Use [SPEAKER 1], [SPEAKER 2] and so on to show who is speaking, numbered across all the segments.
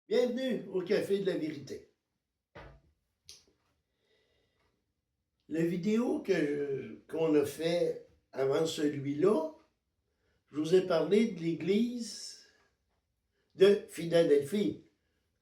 [SPEAKER 1] Bienvenue au Café de la Vérité. La vidéo qu'on a fait avant celui-là, je vous ai parlé de l'église de Philadelphie,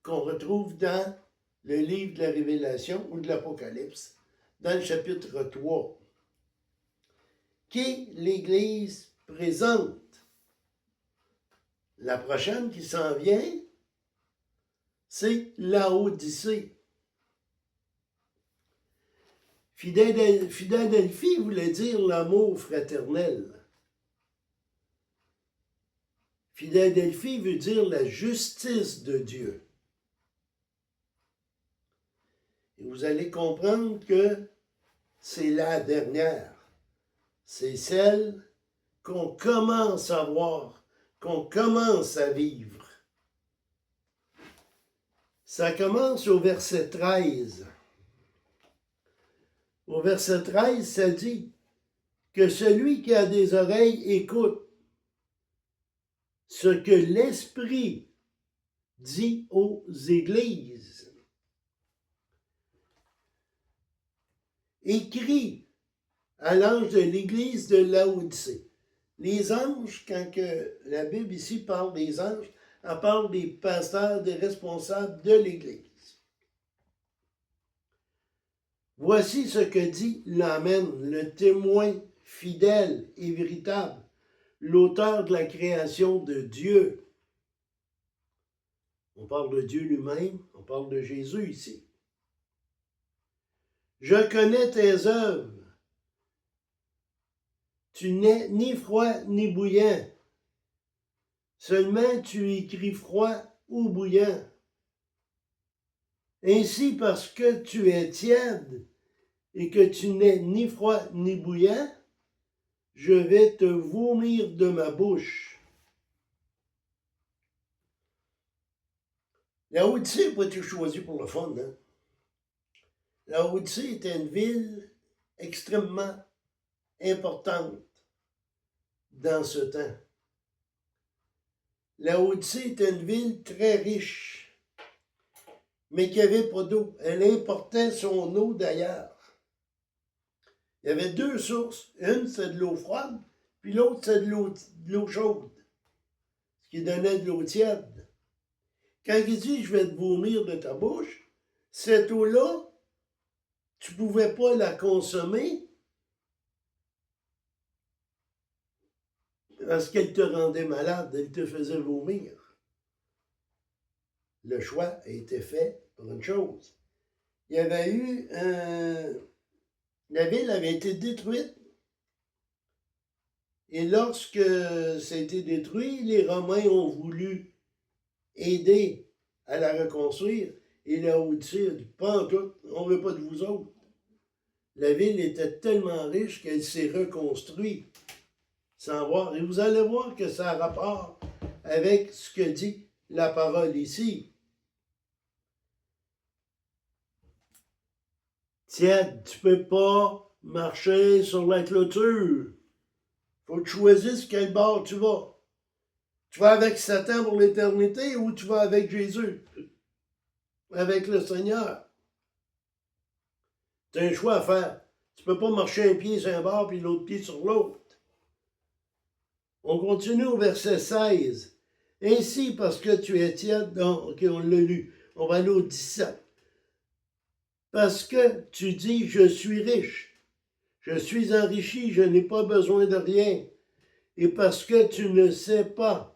[SPEAKER 1] qu'on retrouve dans le livre de la Révélation ou de l'Apocalypse, dans le chapitre 3, qui est l'église présente. La prochaine qui s'en vient, c'est Laodicée. Philadelphie voulait dire l'amour fraternel. Philadelphie veut dire la justice de Dieu. Et vous allez comprendre que c'est la dernière. C'est celle qu'on commence à voir, qu'on commence à vivre. Ça commence au verset 13. Au verset 13, ça dit que celui qui a des oreilles écoute ce que l'Esprit dit aux églises. Écrit à l'ange de l'église de Laodicée. Les anges, quand la Bible ici parle des anges, elle parle des pasteurs, des responsables de l'église. Voici ce que dit l'Amen, le témoin fidèle et véritable, l'auteur de la création de Dieu. On parle de Dieu lui-même, on parle de Jésus ici. Je connais tes œuvres. Tu n'es ni froid ni bouillant. Seulement tu écris froid ou bouillant. Ainsi, parce que tu es tiède et que tu n'es ni froid ni bouillant, je vais te vomir de ma bouche. Laodicée n'a pas été choisie pour le fun, hein? Laodicée était une ville extrêmement importante dans ce temps. Laodicée était une ville très riche, mais qui n'avait pas d'eau. Elle importait son eau d'ailleurs. Il y avait deux sources. Une, c'est de l'eau froide, puis l'autre, c'est de l'eau chaude, ce qui donnait de l'eau tiède. Quand il dit « je vais te vomir de ta bouche », cette eau-là, tu ne pouvais pas la consommer parce qu'elle te rendait malade, elle te faisait vomir. Le choix a été fait pour une chose. Il y avait eu la ville avait été détruite. Et lorsque ça a été détruit, les Romains ont voulu aider à la reconstruire. Et Laodicée a dit, pas en tout, on ne veut pas de vous autres. La ville était tellement riche qu'elle s'est reconstruite sans voir. Et vous allez voir que ça a rapport avec ce que dit la parole ici. Tiens, tu ne peux pas marcher sur la clôture. Faut que tu choisisses quel bord tu vas. Tu vas avec Satan pour l'éternité ou tu vas avec Jésus, avec le Seigneur. Tu as un choix à faire. Tu ne peux pas marcher un pied sur un bord puis l'autre pied sur l'autre. On continue au verset 16. Ainsi, parce que tu es tiède, ok, on l'a lu. On va aller au 17. Parce que tu dis, je suis riche, je suis enrichi, je n'ai pas besoin de rien. Et parce que tu ne sais pas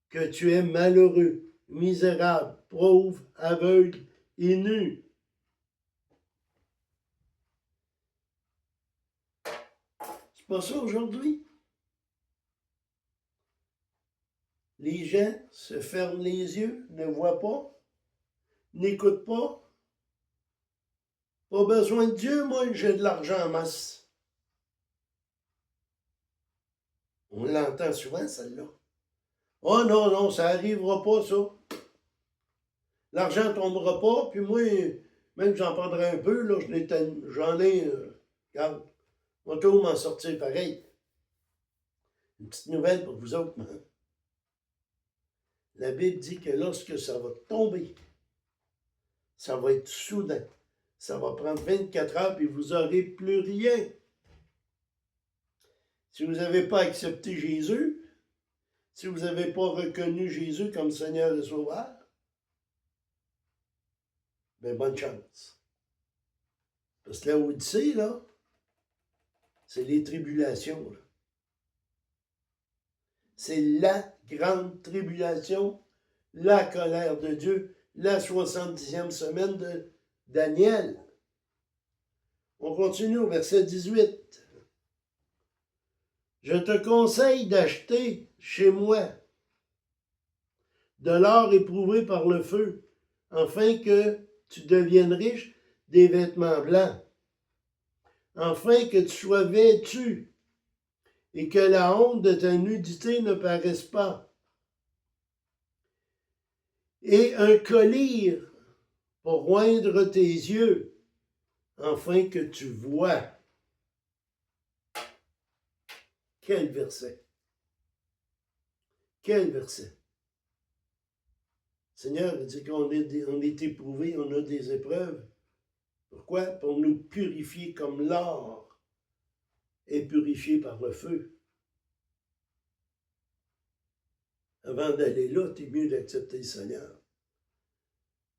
[SPEAKER 1] que tu es malheureux, misérable, pauvre, aveugle et nu. C'est pas ça aujourd'hui. Les gens se ferment les yeux, ne voient pas, n'écoutent pas. Pas besoin de Dieu, moi, j'ai de l'argent en masse. On l'entend souvent, celle-là. Oh non, non, ça n'arrivera pas, ça. L'argent ne tombera pas, puis moi, même j'en prendrai un peu, là, j'en ai, regarde, on va tout m'en sortir pareil. Une petite nouvelle pour vous autres, hein? La Bible dit que lorsque ça va tomber, ça va être soudain. Ça va prendre 24 heures, puis vous n'aurez plus rien. Si vous n'avez pas accepté Jésus, si vous n'avez pas reconnu Jésus comme Seigneur et Sauveur, bien, bonne chance. Parce que la Odyssée, là, c'est les tribulations. Là. C'est la grande tribulation, la colère de Dieu, la 70e semaine de Daniel. On continue au verset 18. Je te conseille d'acheter chez moi de l'or éprouvé par le feu, afin que tu deviennes riche, des vêtements blancs, afin que tu sois vêtu et que la honte de ta nudité ne paraisse pas, et un collier pour oindre tes yeux, afin que tu vois. Quel verset! Quel verset! Seigneur dit qu'on est éprouvé, on a des épreuves. Pourquoi? Pour nous purifier comme l'or est purifié par le feu. Avant d'aller là, c'est mieux d'accepter le Seigneur.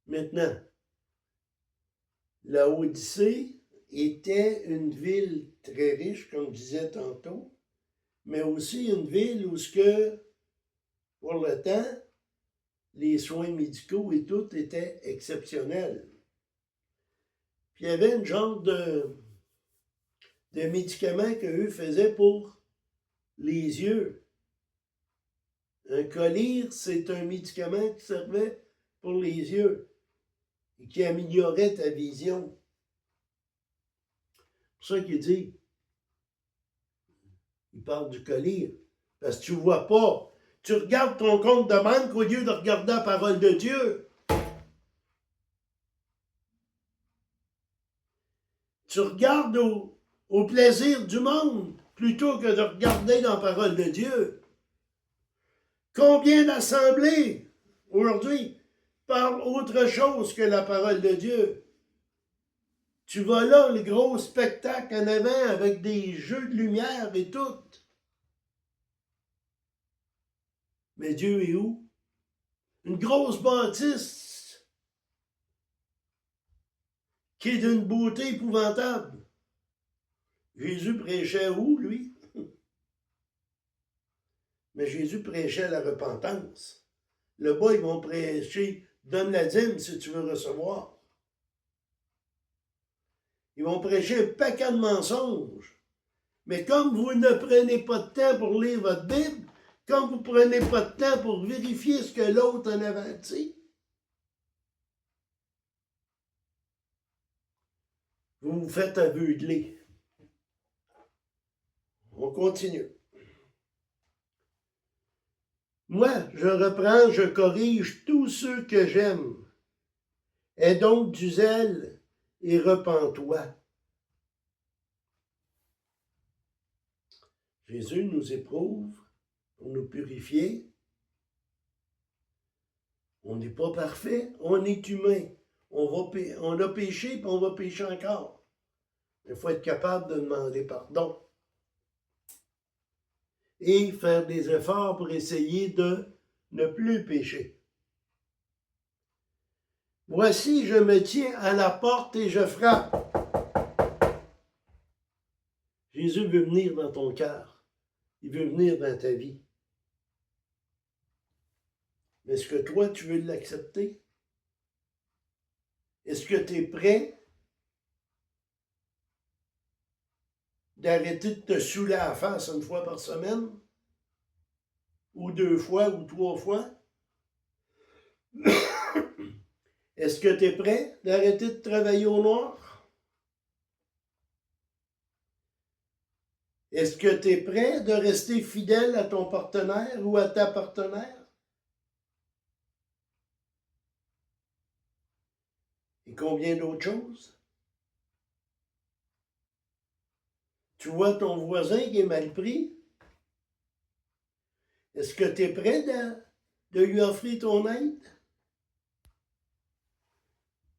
[SPEAKER 1] Maintenant, la Odyssée était une ville très riche, comme je disais tantôt, mais aussi une ville où, pour le temps, les soins médicaux et tout étaient exceptionnels. Puis il y avait une genre de médicaments qu'eux faisaient pour les yeux. Un collyre, c'est un médicament qui servait pour les yeux et qui améliorait ta vision. C'est pour ça qu'il dit, il parle du collyre, parce que tu ne vois pas. Tu regardes ton compte de banque au lieu de regarder la parole de Dieu. Tu regardes au plaisir du monde plutôt que de regarder dans la parole de Dieu. Combien d'assemblées aujourd'hui parlent autre chose que la parole de Dieu? Tu vas là, le gros spectacle en avant avec des jeux de lumière et tout. Mais Dieu est où? Une grosse bâtisse qui est d'une beauté épouvantable. Jésus prêchait où, lui? Mais Jésus prêchait la repentance. Le bas, ils vont prêcher, donne la dîme si tu veux recevoir. Ils vont prêcher un paquet de mensonges. Mais comme vous ne prenez pas de temps pour lire votre Bible, comme vous ne prenez pas de temps pour vérifier ce que l'autre en avait dit, vous vous faites aveugler. On continue. Moi, je reprends, je corrige tous ceux que j'aime. Aie donc du zèle et repens-toi. Jésus nous éprouve pour nous purifier. On n'est pas parfait, on est humain. On a péché, puis on va pécher encore. Il faut être capable de demander pardon. Et faire des efforts pour essayer de ne plus pécher. Voici, je me tiens à la porte et je frappe. Jésus veut venir dans ton cœur. Il veut venir dans ta vie. Mais est-ce que toi, tu veux l'accepter? Est-ce que tu es prêt d'arrêter de te saouler à la face une fois par semaine? Ou 2 fois, ou 3 fois? Est-ce que tu es prêt d'arrêter de travailler au noir? Est-ce que tu es prêt de rester fidèle à ton partenaire ou à ta partenaire? Et combien d'autres choses? Tu vois ton voisin qui est mal pris? Est-ce que tu es prêt de lui offrir ton aide?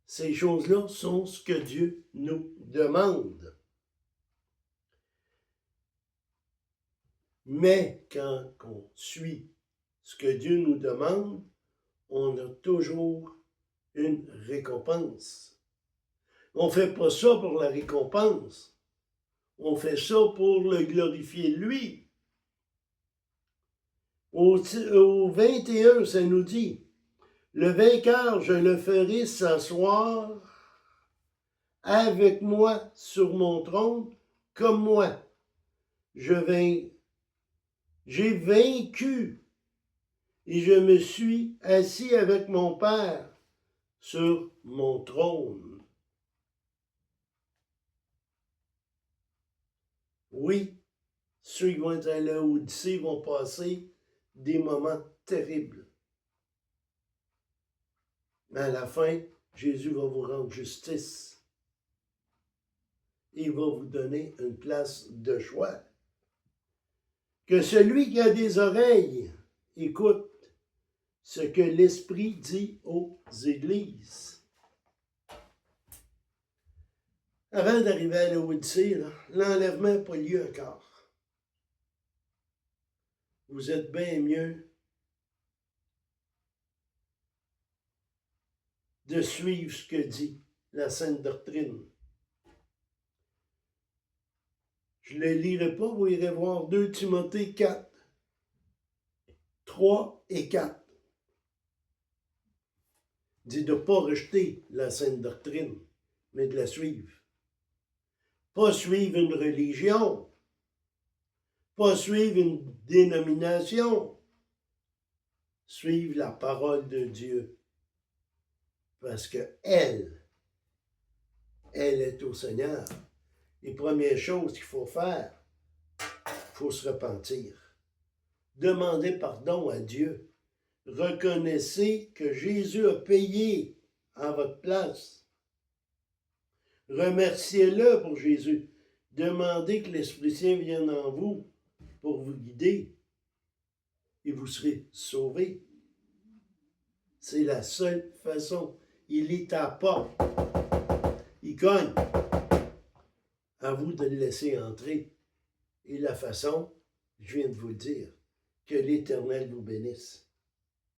[SPEAKER 1] Ces choses-là sont ce que Dieu nous demande. Mais quand on suit ce que Dieu nous demande, on a toujours une récompense. On ne fait pas ça pour la récompense. On fait ça pour le glorifier lui. Au 21, ça nous dit, le vainqueur, je le ferai s'asseoir avec moi sur mon trône, comme moi. J'ai vaincu et je me suis assis avec mon Père sur mon trône. Oui, ceux qui vont être à l'Odyssée vont passer des moments terribles. Mais à la fin, Jésus va vous rendre justice. Il va vous donner une place de choix. Que celui qui a des oreilles écoute ce que l'Esprit dit aux églises. Avant d'arriver à l'Odyssée, l'enlèvement n'a pas lieu encore. Vous êtes bien mieux de suivre ce que dit la Sainte Doctrine. Je ne le lirai pas, vous irez voir 2 Timothée 4, 3 et 4. Dit de ne pas rejeter la Sainte Doctrine, mais de la suivre. Pas suivre une religion, pas suivre une dénomination, suivre la parole de Dieu. Parce que elle est au Seigneur. Les premières choses qu'il faut faire, il faut se repentir. Demandez pardon à Dieu. Reconnaissez que Jésus a payé en votre place. Remerciez-le pour Jésus. Demandez que l'Esprit Saint vienne en vous pour vous guider et vous serez sauvés. C'est la seule façon. Il est à la porte. Il cogne. À vous de le laisser entrer. Et la façon, je viens de vous le dire, que l'Éternel vous bénisse.